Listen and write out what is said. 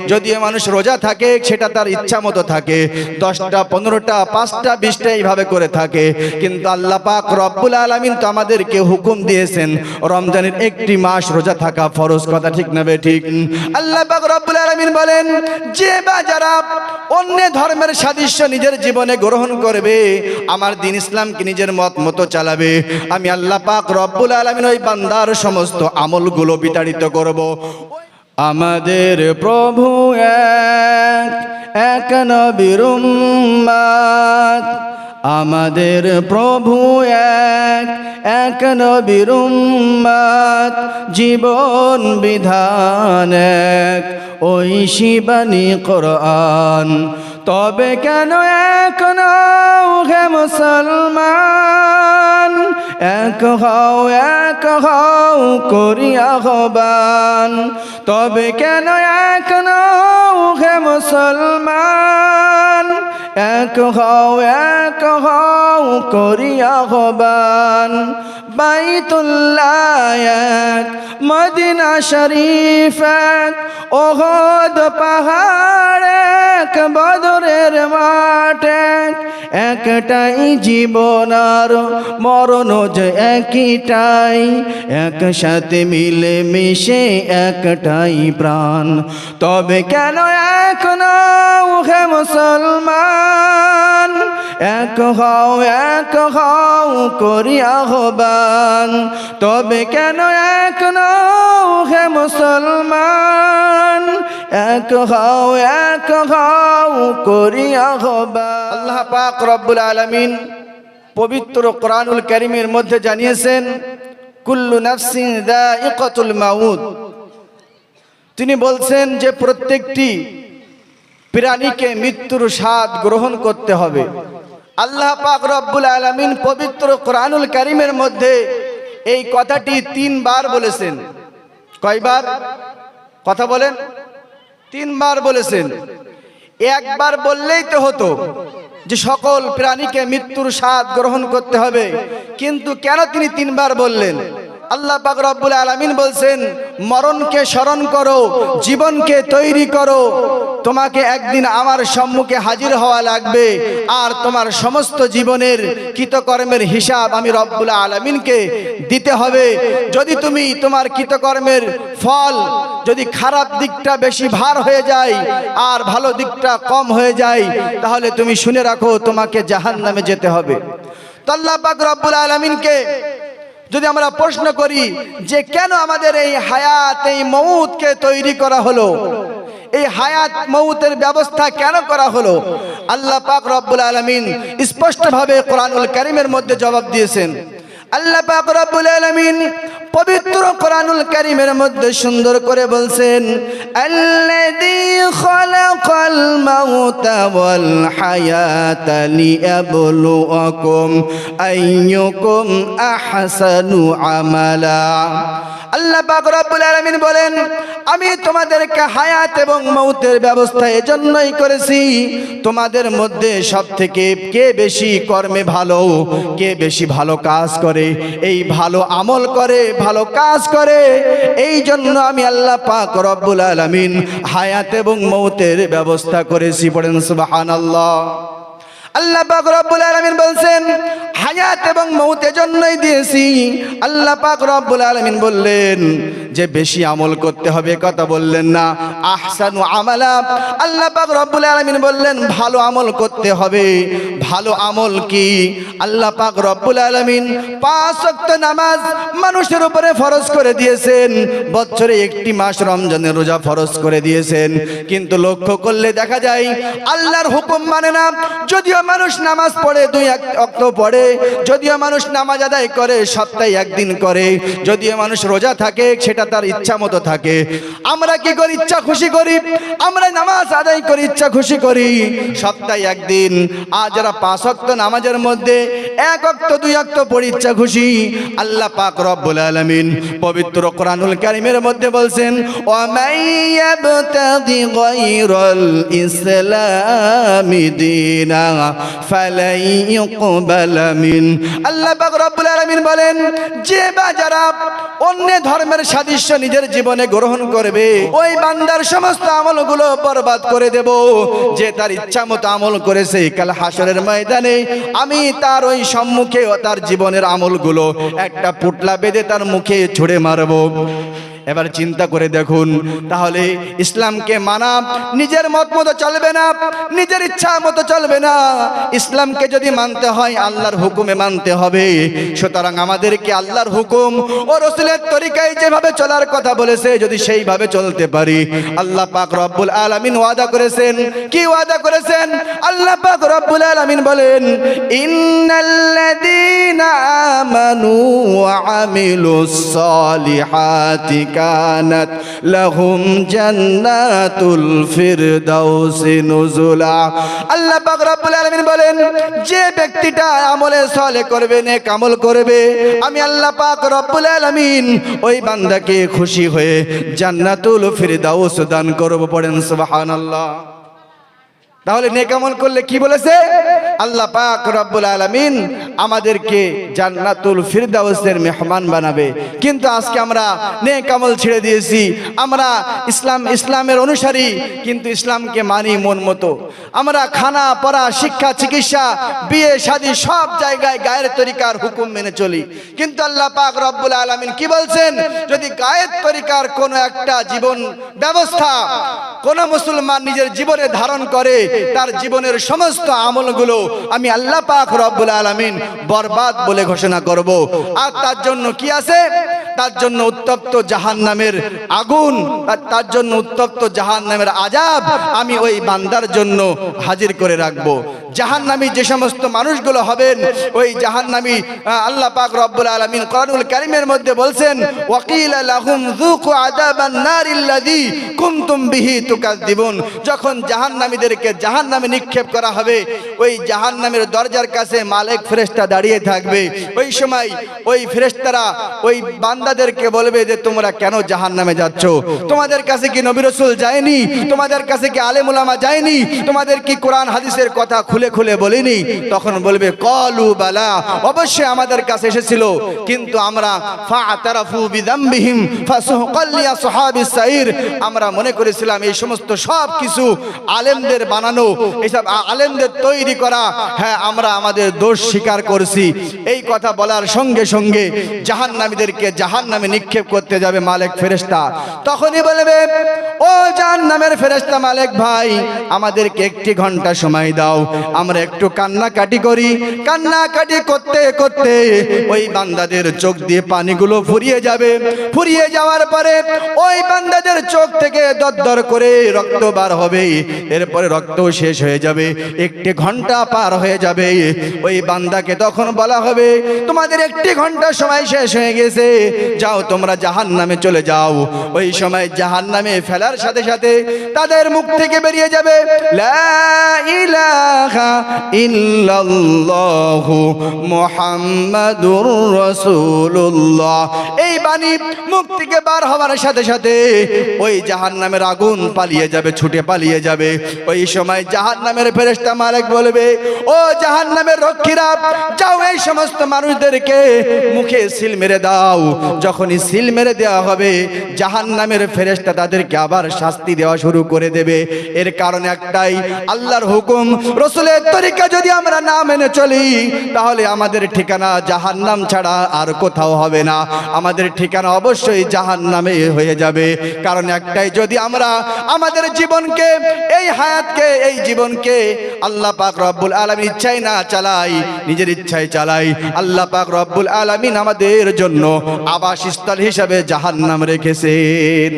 যদিও মানুষ রোজা থাকে সেটা তার ইচ্ছা মতো থাকে, 10টা 15টা 5টা 20টা এইভাবে করে থাকে, কিন্তু আল্লাহ পাক রব্বুল আলামিন তো আমাদেরকে হুকুম দিয়েছেন রমজানের একটি মাস রোজা থাকা ফরজ। কথা ঠিক না ঠিক? আল্লাহ পাক রব্বুল আলামিন বলেন যে বা যারা অন্য ধর্মের সাদৃশ্য নিজের জীবনে গ্রহণ করবে, আমার দ্বীন ইসলামকে নিজের মত মতো চালাবে, আমি আল্লাহ পাক রব্বুল আলামিন ওই বান্দার সমস্ত আমলগুলো বিতাড়িত করব। আমাদের প্রভু এক নবীর উম্মত, আমাদের প্রভু এক নবীর উম্মত, জীবন বিধান এক ঐশী কোরআন। তবে কেন এক নও হে মুসলমান, এক হও করি আহ্বান। তবে কেন এক নও হে মুসলমান, এক হও করি আহ্বান। বাইতুল্লাহ এক, মদিনা শরীফ এক, ওহদ পাহাড় এক, বদরের মাঠ এক, একটাই জীবন আর মরণ যে একটাই, একসাথে মিলে মিশে একটাই প্রাণ। তবে কেন এক নও হে মুসলমান, এক হও করি আহ্বান। তবে কেন এক নও হে মুসলমান, এক হও করি আহ্বান। আল্লাহ পাক রব্বুল আলামিন পবিত্র কোরআনুল কারীমের মধ্যে জানিয়েছেন কুল্লু নাফসিন যায়িকাতুল মাউত। তিনি বলছেন যে প্রত্যেকটি প্রাণীকে মৃত্যুর স্বাদ গ্রহণ করতে হবে। আল্লাহ পাক রব্বুল আলামিন পবিত্র কোরআনুল কারীমের মধ্যে এই কথাটি 3 বার বলেছেন। কয়বার কথা বলেন? 3 বার বলেছেন। একবার বললেই তো হতো যে সকল প্রাণীকে মৃত্যুর স্বাদ গ্রহণ করতে হবে, কিন্তু কেন তিনি 3 বার বললেন? আল্লাহ পাক রব্বুল আলামিন বলছেন মরণকে স্মরণ করো, জীবনকে তৈরি করো, তোমাকে একদিন আমার সম্মুখে হাজির হওয়া লাগবে, আর তোমার সমস্ত জীবনের কৃতকর্মের হিসাব আমি রব্বুল আলামিনকে দিতে হবে। যদি তুমি তোমার কৃতকর্মের ফল যদি খারাপ দিকটা বেশি ভার হয়ে যায় আর ভালো দিকটা কম হয়ে যায়, তাহলে তুমি শুনে রাখো তোমাকে জাহান্নামে যেতে হবে। তো আল্লাহ পাক রব্বুল আলামিনকে যদি আমরা প্রশ্ন করি যে কেন আমাদের এই হায়াত এই মউতকে তৈরি করা হলো, এই হায়াত মউতের ব্যবস্থা কেন করা হলো, আল্লাহ পাক রব্বুল আলামিন স্পষ্টভাবে কোরআনুল কারীমের মধ্যে জবাব দিয়েছেন। আল্লাহ পাক রব্বুল আলামিন পবিত্র কোরআনুল কারীমের মধ্যে সুন্দর করে বলছেন আল্লাযী খালাকাল মাউতা ওয়াল হায়াতা লিয়াবলুয়াকুম আইয়ুকুম আহসানু আমালা। আল্লাহ পাক রব্বুল আলামিন বলেন আমি তোমাদেরকে হায়াত এবং মউতের ব্যবস্থা এজন্যই করেছি তোমাদের মধ্যে সবথেকে কে বেশি কর্মে ভালো, কে বেশি ভালো কাজ করে, এই ভালো আমল করে, ভালো কাজ করে, এই জন্য আমি আল্লাহ পাক রব্বুল আলামিন হায়াত এবং মউতের ব্যবস্থা করেছি। পড়েন সুবহানাল্লাহ। আল্লাহ পাক রব্বুল আলামিন বলছেন হায়াত এবং মউত এজন্যই দিয়েছি। আল্লাহ পাক রব্বুল আলামিন বললেন যে বেশি আমল করতে হবে, কথা বললেন না। আহসানু আমালা, আল্লাহ পাক রব্বুল আলামিন বললেন ভালো আমল করতে হবে। ভালো আমল কি? আল্লাহ পাক রব্বুল আলামিন 5 ওয়াক্ত নামাজ মানুষের উপরে ফরজ করে দিয়েছেন, বছরে একটি মাস রমজানের রোজা ফরজ করে দিয়েছেন, কিন্তু লক্ষ্য করলে দেখা যায় আল্লাহর হুকুম মানে না। যদিও মানুষ নামাজ পড়ে 2 ওয়াক্ত পড়ে, যদিও মানুষ নামাজ আদায় করে সপ্তাহে 1 দিন করে, যদিও মানুষ রোজা থাকে সেটা তার ইচ্ছা মতো থাকে, আমরা কি করি? ইচ্ছা খুশি করি, আমরা নামাজ আদায় করি, ইচ্ছা খুশি করি সপ্তাহে 1 দিন। আর যারা 5 ওয়াক্ত নামাজের মধ্যে 1 ওয়াক্ত 2 ওয়াক্ত পড়ি ইচ্ছা খুশি, আল্লাহ পাক রব্বুল আলামিন পবিত্র কোরআনুল কারীমের মধ্যে বলছেন ওয়া মাইয়াবতাগি গায়রাল ইসলামি দীনা ফালাই ইউকবালা মিন। আল্লাহ পাক রব্বুল আলামিন বলেন যে বা যারা অন্য ধর্মের সাথে সাদৃশ্য নিজের জীবনে গ্রহণ করবে, ওই বান্দার সমস্ত আমলগুলো বরবাদ করে দেব। যে তার ইচ্ছা মতো আমল করেছে, কাল হাসরের ময়দানে আমি তার ওই সম্মুখে তার জীবনের আমলগুলো একটা পুটলা বেঁধে তার মুখে ছুঁড়ে মারবো। এবার চিন্তা করে দেখুন, তাহলে ইসলামকে মানা নিজের মত মতো চলবে না, নিজের ইচ্ছা মতো চলবে না। ইসলামকে যদি মানতে হয় আল্লাহর হুকুমে মানতে হবে। সুতরাং আমাদেরকে আল্লাহর হুকুম ও রাসূলের তরিকায় যেভাবে চলার কথা বলেছে যদি সেইভাবে চলতে পারি, আল্লাহ পাক রব্বুল আলামিন ওয়াদা করেছেন। কি ওয়াদা করেছেন? আল্লাহ পাক রব্বুল আলামিন বলেন, ইন্নাল্লাযীনা আমানু ওয়া আমিলুস সালিহাতি কানাত লাহুম জান্নাতুল ফিরদাউসি নুজুলা। আল্লাহ পাক রব্বুল আলামিন বলেন, যে ব্যক্তিটা আমলে সালেহ করবে, নেক আমল করবে, আমি আল্লাহ পাক রব্বুল আলামিন ওই বান্দাকে খুশি হয়ে জান্নাতুল ফিরদাউস দান করব। পড়েন সুবহানাল্লাহ। তাহলে নেক আমল করলে কি বলেছে? আল্লাহ পাক রব্বুল আলামিন আমাদেরকে জান্নাতুল ফিরদাউসের মেহমান বানাবে। কিন্তু আজকে আমরা নেক আমল ছেড়ে দিয়েছি, আমরা ইসলামের অনুসারী, কিন্তু ইসলামকে মানি মন মতো। আমরা খানা পড়া, শিক্ষা, চিকিৎসা, বিয়ে শাদী সব জায়গায় গায়ের তরিকার হুকুম মেনে চলি। কিন্তু আল্লাহ পাক রব্বুল আলামিন কি বলছেন? যদি গায়ের তরিকার কোনো একটা জীবন ব্যবস্থা কোন মুসলমান নিজের জীবনে ধারণ করে, তার জীবনের সমস্ত আমলগুলো আমি আল্লাহ পাক রব্বুল আলামিন বরবাদ বলে ঘোষণা করব। আর তার জন্য কি আছে? তার জন্য উত্তপ্ত জাহান্নামের আগুন, তার জন্য উত্তপ্ত জাহান্নামের আযাব আমি ওই বান্দার জন্য হাজির করে রাখব। জাহান্নামী যে সমস্ত মানুষগুলো হবেন, ওই জাহান্নামী আল্লাহ পাক রব্বুল আলামিন কোরআনুল কারীমের মধ্যে বলছেন, ওয়াকিলা লাহুম যুকু আযাবান নারিল্লাযী কুনতুম বিহি তুকাযযিবুন। যখন জাহান্নামীদেরকে জাহান্নামে নিক্ষেপ করা হবে, ওই জাহান্নামের দরজার কাছে মালিক ফেরেশতা দাঁড়িয়ে থাকবে। ওই সময় ওই ফেরেশতারা ওই বান্দাদেরকে বলবে যে তোমরা কেন জাহান্নামে যাচ্ছ? তোমাদের কাছে কি নবী রাসূল যায়নি? তোমাদের কাছে কি আলেম উলামা যায়নি? তোমাদের কি কোরআন হাদিসের কথা খুলে খুলে বলিনি? তখন বলবে ক্বালু বালা, অবশ্যই আমাদের কাছে এসেছিল, কিন্তু আমরা ফাআতারাফু বিযামবিহিম ফাসুহকাল লিআসহাবিস সাইর, আমরা মনে করেছিলাম এই সমস্ত সব কিছু আলেমদের বানানো, এইসব আলেমদের তৈরি করা। হ্যাঁ, আমরা আমাদের দোষ স্বীকার করছি। এই কথা বলার সঙ্গে সঙ্গে জাহান্নামীদেরকে জাহান্নামে নিক্ষেপ করতে যাবে মালিক ফেরেশতা। তখনই বলবে, ও জাহান্নামের ফেরেশতা মালিক ভাই, আমাদেরকে একটি ঘন্টা সময় দাও, আমরা একটু কান্নাকাটি করি। কান্নাকাটি করতে করতে ওই বান্দাদের চোখ দিয়ে পানিগুলো ফুরিয়ে যাবে। ফুরিয়ে যাওয়ার পরে ওই বান্দাদের চোখ থেকে দরদর করে রক্ত বার হবে। এরপরে রক্ত শেষ হয়ে যাবে, একটি ঘন্টা পার হয়ে যাবে। ওই বান্দাকে তখন বলা হবে, তোমাদের একটি ঘন্টা সময় শেষ হয়ে গেছে, যাও তোমরা জাহান্নামে চলে যাও। ওই সময় জাহান্নামে ফেলার সাথে সাথে তাদের মুখ থেকে বেরিয়ে যাবে, লা ইলাহা ইল্লাল্লাহু মুহাম্মাদুর রাসূলুল্লাহ। এই বাণী মুখ থেকে বার হওয়ার সাথে সাথে ওই জাহান্নামের আগুন পালিয়ে যাবে, ছুটে পালিয়ে যাবে। ওই সময় জাহান্নামের ফেরেশতা মালিক বলবে, ও জাহান্নামের রক্ষীরা, যাও এই সমস্ত মানুষদেরকে মুখে সিল মেরে দাও। যখনই সিল মেরে দেওয়া হবে, জাহান্নামের ফেরেশতা তাদেরকে আবার শাস্তি দেওয়া শুরু করে দেবে। এর কারণ একটাই, আল্লাহর হুকুম রাসূলের তরিকা যদি আমরা না মেনে চলি, তাহলে আমাদের ঠিকানা জাহান্নাম ছাড়া আর কোথাও হবে না। আমাদের ঠিকানা অবশ্যই জাহান্নামে হয়ে যাবে। কারণ একটাই, যদি আমরা আমাদের জীবনকে, এই হায়াতকে, এই জীবনকে আল্লাহ পাক রব্বুল আলামিন ইচ্ছায় না চালাই, নিজের ইচ্ছায় চালাই, আল্লাহ পাক রব্বুল আলামিন আমাদের জন্য আবাসস্থল হিসাবে জাহান্নাম রেখেছেন।